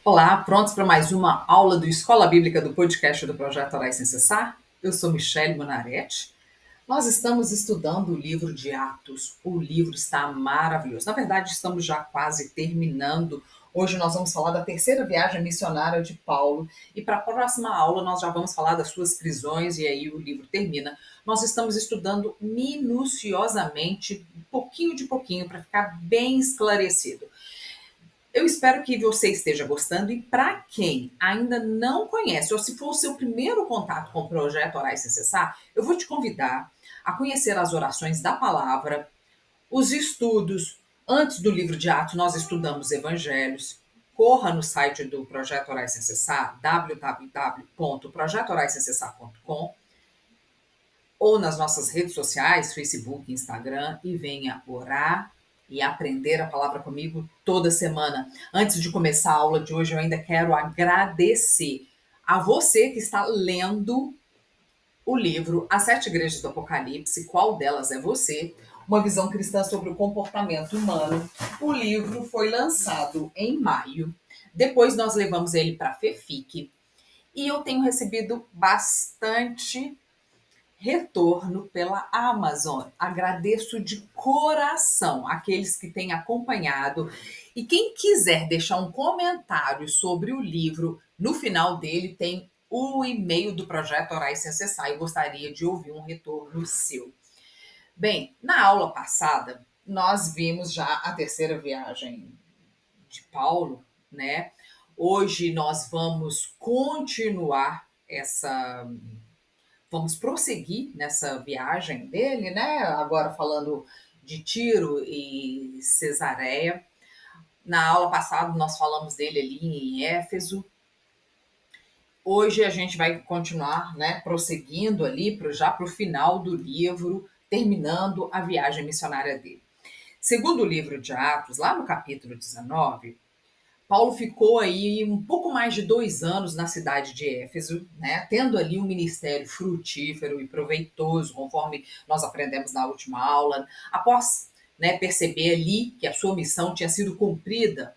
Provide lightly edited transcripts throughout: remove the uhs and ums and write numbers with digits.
Olá, prontos para mais uma aula do Escola Bíblica do podcast do Projeto Orar Sem Cessar? Eu sou Michele Bonaretti. Nós estamos estudando o livro de Atos. O livro está maravilhoso. Na verdade, estamos já quase terminando. Hoje nós vamos falar da terceira viagem missionária de Paulo. E para a próxima aula nós já vamos falar das suas prisões e aí o livro termina. Nós estamos estudando minuciosamente, pouquinho de pouquinho, para ficar bem esclarecido. Eu espero que você esteja gostando e para quem ainda não conhece, ou se for o seu primeiro contato com o projeto Orar Sem Cessar, eu vou te convidar a conhecer as orações da palavra, os estudos. Antes do livro de Atos, nós estudamos evangelhos. Corra no site do Projeto Orar Sem Cessar, www.projetoraissemcessar.com, ou nas nossas redes sociais, Facebook, Instagram, e venha orar e aprender a palavra comigo toda semana. Antes de começar a aula de hoje, eu ainda quero agradecer a você que está lendo o livro As Sete Igrejas do Apocalipse, Qual Delas é Você? Uma visão cristã sobre o comportamento humano. O livro foi lançado em maio. Depois nós levamos ele para a FEFIC. E eu tenho recebido bastante retorno pela Amazon. Agradeço de coração aqueles que têm acompanhado. E quem quiser deixar um comentário sobre o livro, no final dele tem o e-mail do Projeto Orar Sem Cessar e gostaria de ouvir um retorno seu. Bem, na aula passada, nós vimos já a terceira viagem de Paulo, né? Hoje nós vamos continuar vamos prosseguir nessa viagem dele, né? Agora falando de Tiro e Cesareia. Na aula passada nós falamos dele ali em Éfeso. Hoje a gente vai continuar, né, prosseguindo ali já para o final do livro, terminando a viagem missionária dele. Segundo o livro de Atos, lá no capítulo 19, Paulo ficou aí um pouco mais de 2 anos na cidade de Éfeso, né, tendo ali um ministério frutífero e proveitoso, conforme nós aprendemos na última aula. Após, né, perceber ali que a sua missão tinha sido cumprida,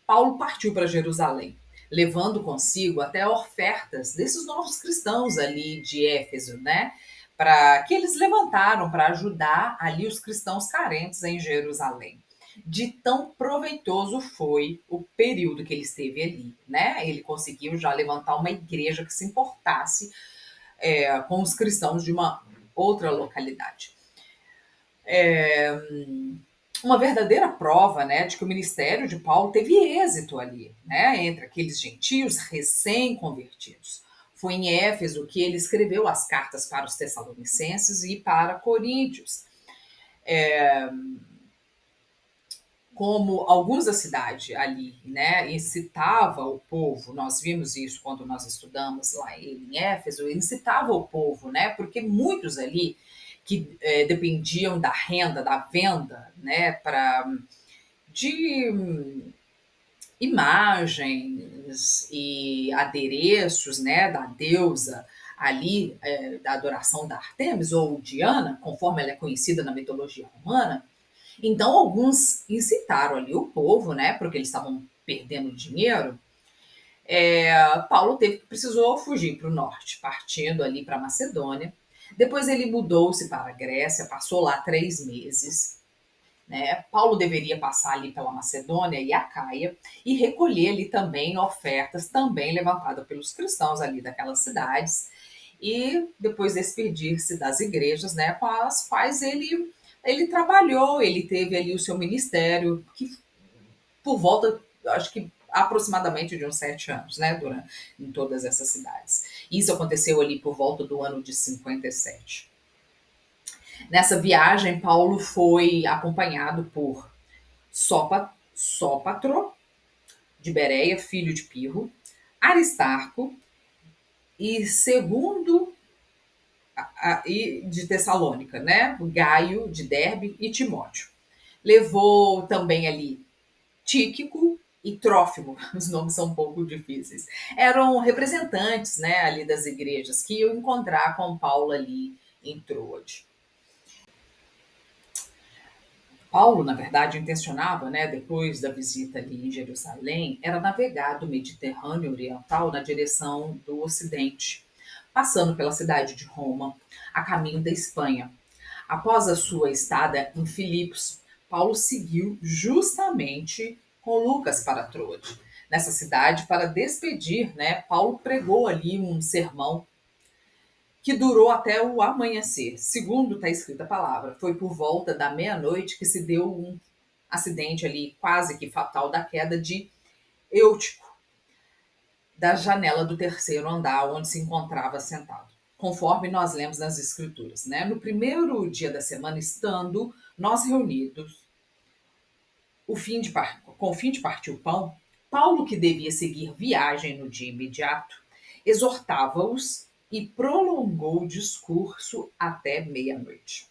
Paulo partiu para Jerusalém, levando consigo até ofertas desses novos cristãos ali de Éfeso, né, para que eles levantaram para ajudar ali os cristãos carentes em Jerusalém. De tão proveitoso foi o período que ele esteve ali, né? Ele conseguiu já levantar uma igreja que se importasse com os cristãos de uma outra localidade. Uma verdadeira prova, né, de que o ministério de Paulo teve êxito ali, né, entre aqueles gentios recém-convertidos. Foi em Éfeso que ele escreveu as cartas para os Tessalonicenses e para Coríntios. Como alguns da cidade ali, né, incitava o povo, nós vimos isso quando nós estudamos lá em Éfeso, incitava o povo, né, porque muitos ali que dependiam da renda, da venda, né, de imagens e adereços, né, da deusa ali, da adoração da Artemis ou Diana, conforme ela é conhecida na mitologia romana. Então, alguns incitaram ali o povo, né, porque eles estavam perdendo dinheiro. Paulo precisou fugir para o norte, partindo ali para a Macedônia. Depois ele mudou-se para a Grécia, passou lá 3 meses. Né? Paulo deveria passar ali pela Macedônia e Acaia e recolher ali também ofertas, também levantadas pelos cristãos ali daquelas cidades. E depois despedir-se das igrejas, né, com as quais ele trabalhou, ele teve ali o seu ministério, que por volta, acho que aproximadamente de uns 7 anos, né, em todas essas cidades. Isso aconteceu ali por volta do ano de 57. Nessa viagem, Paulo foi acompanhado por Sópatro, de Bereia, filho de Pirro, Aristarco e segundo e de Tessalônica, né? Gaio, de Derbe e Timóteo. Levou também ali Tíquico e Trófimo, os nomes são um pouco difíceis. Eram representantes, né, ali das igrejas que iam encontrar com Paulo ali em Troade. Paulo, na verdade, intencionava, né, depois da visita ali em Jerusalém, era navegar do Mediterrâneo Oriental na direção do Ocidente, passando pela cidade de Roma, a caminho da Espanha. Após a sua estada em Filipos, Paulo seguiu justamente com Lucas para Troade. Nessa cidade, para despedir, né, Paulo pregou ali um sermão que durou até o amanhecer. Segundo está escrita a palavra, foi por volta da meia-noite que se deu um acidente ali quase que fatal da queda de Eutico, da janela do terceiro andar onde se encontrava sentado, conforme nós lemos nas escrituras, né? No primeiro dia da semana, estando nós reunidos, com o fim de partir o pão, Paulo, que devia seguir viagem no dia imediato, exortava-os e prolongou o discurso até meia-noite.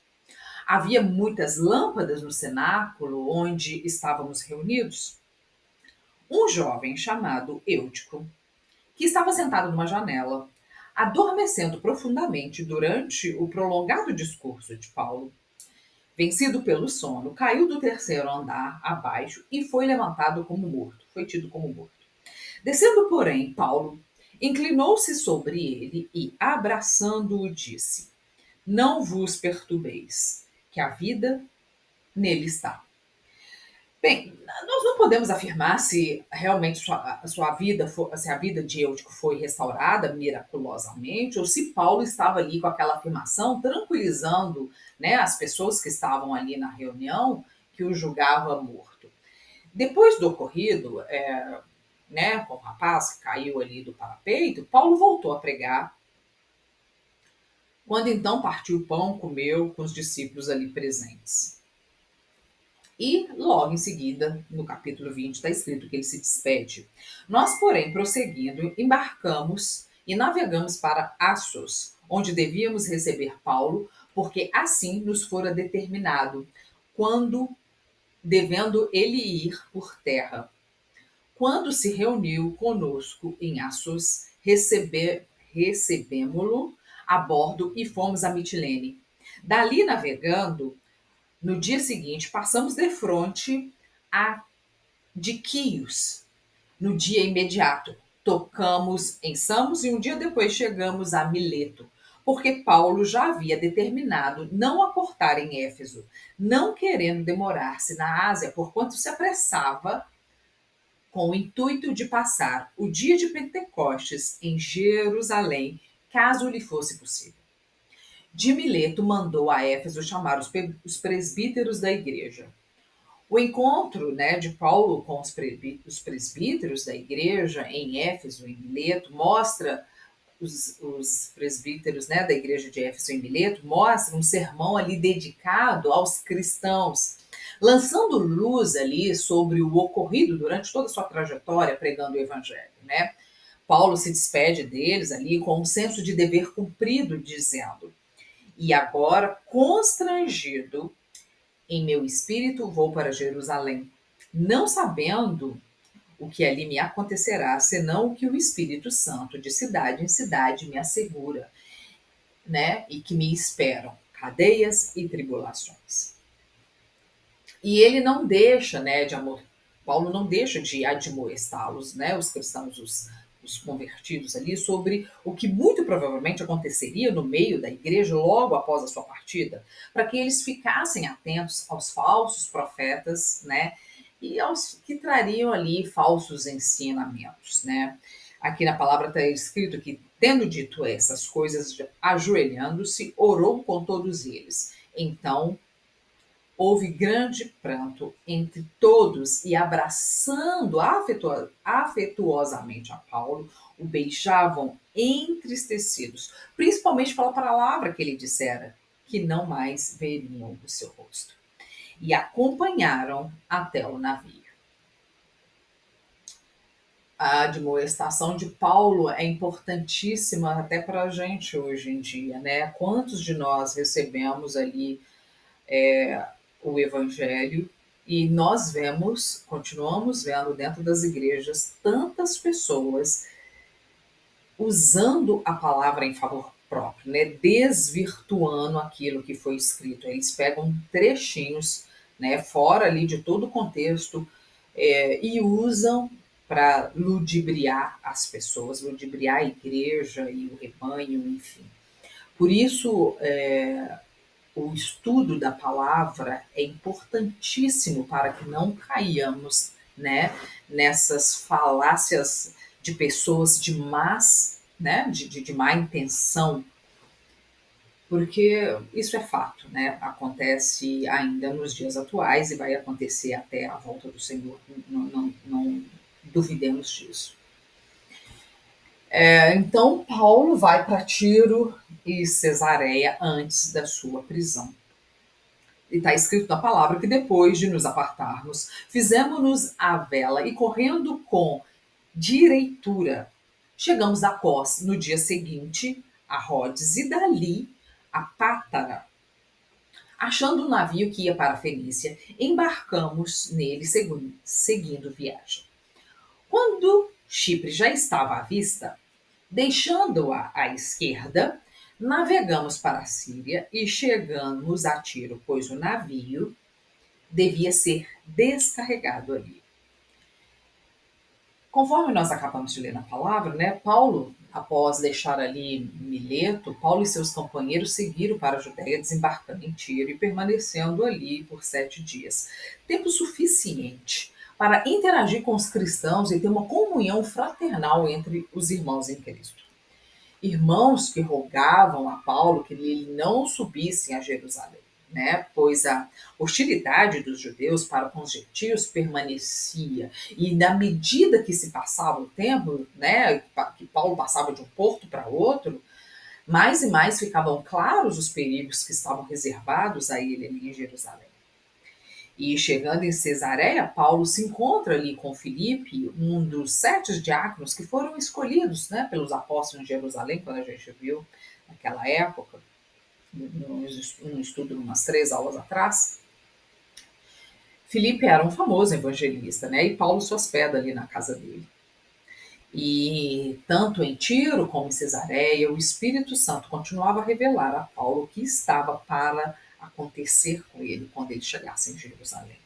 Havia muitas lâmpadas no cenáculo onde estávamos reunidos. Um jovem chamado Eutico, que estava sentado numa janela, adormecendo profundamente durante o prolongado discurso de Paulo, vencido pelo sono, caiu do terceiro andar abaixo e foi levantado como morto. Foi tido como morto. Descendo, porém, Paulo inclinou-se sobre ele e, abraçando-o, disse: Não vos perturbeis, que a vida nele está. Bem, nós não podemos afirmar se realmente se a vida de Eutico foi restaurada miraculosamente, ou se Paulo estava ali com aquela afirmação, tranquilizando, né, as pessoas que estavam ali na reunião, que o julgava morto. Depois do ocorrido, né, com o rapaz que caiu ali do parapeito, Paulo voltou a pregar. Quando então partiu o pão, comeu com os discípulos ali presentes. E logo em seguida, no capítulo 20, está escrito que ele se despede. Nós, porém, prosseguindo, embarcamos e navegamos para Assos, onde devíamos receber Paulo, porque assim nos fora determinado, quando devendo ele ir por terra. Quando se reuniu conosco em Assos, recebemo-lo a bordo e fomos a Mitilene. Dali navegando, no dia seguinte, passamos defronte a de Quios, no dia imediato. Tocamos em Samos e um dia depois chegamos a Mileto, porque Paulo já havia determinado não aportar em Éfeso, não querendo demorar-se na Ásia, porquanto se apressava com o intuito de passar o dia de Pentecostes em Jerusalém, caso lhe fosse possível. De Mileto mandou a Éfeso chamar os presbíteros da igreja. O encontro, né, de Paulo com os presbíteros da igreja em Éfeso, em Mileto, mostra os presbíteros, né, da igreja de Éfeso em Mileto, mostra um sermão ali dedicado aos cristãos, lançando luz ali sobre o ocorrido durante toda a sua trajetória pregando o evangelho, né? Paulo se despede deles ali com um senso de dever cumprido, dizendo: E agora, constrangido em meu espírito, vou para Jerusalém, não sabendo o que ali me acontecerá, senão o que o Espírito Santo, de cidade em cidade, me assegura, né? E que me esperam cadeias e tribulações. E ele não deixa, né, de amor. Paulo não deixa de admoestá-los, né, os cristãos, os convertidos ali, sobre o que muito provavelmente aconteceria no meio da igreja logo após a sua partida, para que eles ficassem atentos aos falsos profetas, né, e aos que trariam ali falsos ensinamentos, né. Aqui na palavra está escrito que, tendo dito essas coisas, ajoelhando-se, orou com todos eles. Então houve grande pranto entre todos e, abraçando afetuosamente a Paulo, o beijavam entristecidos, principalmente pela palavra que ele dissera, que não mais veriam o seu rosto. E acompanharam até o navio. A admoestação de Paulo é importantíssima até para a gente hoje em dia, né? Quantos de nós recebemos ali o evangelho e nós continuamos vendo dentro das igrejas tantas pessoas usando a palavra em favor próprio, né? Desvirtuando aquilo que foi escrito. Eles pegam trechinhos né, fora ali de todo o contexto, e usam para ludibriar as pessoas, ludibriar a igreja e o rebanho, enfim. Por isso, o estudo da palavra é importantíssimo para que não caiamos, né, nessas falácias de pessoas de más, né, de má intenção, porque isso é fato, né? Acontece ainda nos dias atuais e vai acontecer até a volta do Senhor. Não duvidemos disso. Então, Paulo vai para Tiro e Cesareia antes da sua prisão. E está escrito na palavra que depois de nos apartarmos, fizemos-nos à vela e correndo com direitura, chegamos a Cós no dia seguinte, a Rhodes e dali a Pátara. Achando um navio que ia para a Fenícia, embarcamos nele seguindo viagem. Quando Chipre já estava à vista, deixando-a à esquerda, navegamos para a Síria e chegamos a Tiro, pois o navio devia ser descarregado ali. Conforme nós acabamos de ler na palavra, né, Paulo, após deixar ali Mileto, Paulo e seus companheiros seguiram para a Judéia, desembarcando em Tiro e permanecendo ali por 7 dias. Tempo suficiente para interagir com os cristãos e ter uma comunhão fraternal entre os irmãos em Cristo. Irmãos que rogavam a Paulo que ele não subisse a Jerusalém, né? Pois a hostilidade dos judeus para com os gentios permanecia. E na medida que se passava o tempo, né, que Paulo passava de um porto para outro, mais e mais ficavam claros os perigos que estavam reservados a ele ali em Jerusalém. E chegando em Cesareia, Paulo se encontra ali com Filipe, um dos 7 diáconos que foram escolhidos, né, pelos apóstolos em Jerusalém, quando a gente viu naquela época, num estudo umas 3 aulas atrás. Filipe era um famoso evangelista, né, e Paulo se hospeda ali na casa dele. E tanto em Tiro como em Cesareia, o Espírito Santo continuava a revelar a Paulo o que estava para acontecer com ele quando ele chegasse em Jerusalém.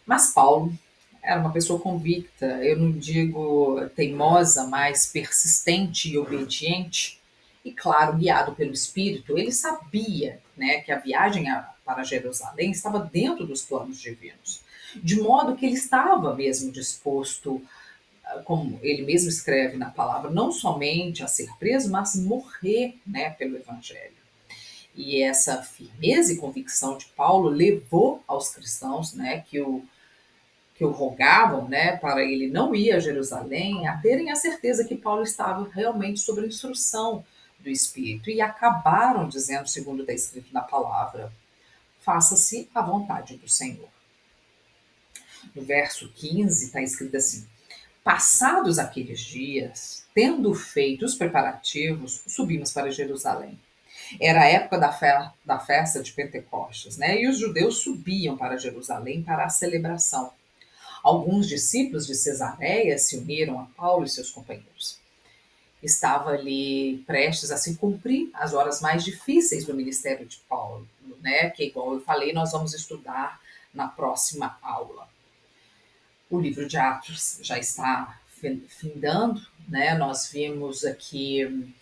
Mas Paulo era uma pessoa convicta, eu não digo teimosa, mas persistente e obediente, e claro, guiado pelo Espírito, ele sabia, né, que a viagem para Jerusalém estava dentro dos planos divinos, de modo que ele estava mesmo disposto, como ele mesmo escreve na palavra, não somente a ser preso, mas morrer, né, pelo Evangelho. E essa firmeza e convicção de Paulo levou aos cristãos, né, que o rogavam, né, para ele não ir a Jerusalém, a terem a certeza que Paulo estava realmente sob a instrução do Espírito e acabaram dizendo, segundo está escrito na palavra, faça-se a vontade do Senhor. No verso 15 está escrito assim, passados aqueles dias, tendo feito os preparativos, subimos para Jerusalém. Era a época da festa de Pentecostes, né? E os judeus subiam para Jerusalém para a celebração. Alguns discípulos de Cesareia se uniram a Paulo e seus companheiros. Estava ali prestes a se cumprir as horas mais difíceis do ministério de Paulo, né? Que, igual eu falei, nós vamos estudar na próxima aula. O livro de Atos já está findando, né? Nós vimos aqui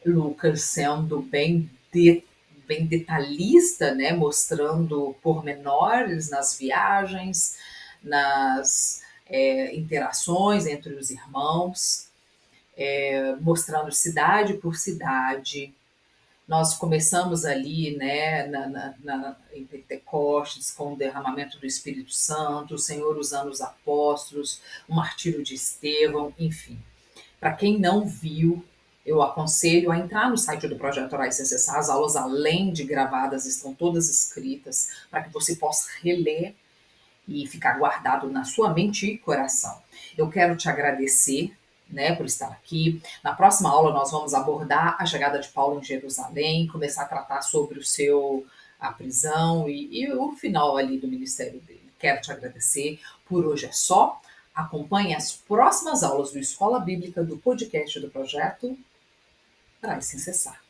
Lucas sendo bem detalhista, né? Mostrando pormenores nas viagens, nas interações entre os irmãos, mostrando cidade por cidade. Nós começamos ali, né, em Pentecostes, com o derramamento do Espírito Santo, o Senhor usando os apóstolos, o martírio de Estevão, enfim. Para quem não viu, eu aconselho a entrar no site do Projeto Orar e Sem Cessar. As aulas, além de gravadas, estão todas escritas para que você possa reler e ficar guardado na sua mente e coração. Eu quero te agradecer, né, por estar aqui. Na próxima aula nós vamos abordar a chegada de Paulo em Jerusalém, começar a tratar sobre a prisão e o final ali do ministério dele. Quero te agradecer. Por hoje é só. Acompanhe as próximas aulas do Escola Bíblica do podcast do Projeto Orar Sem Cessar.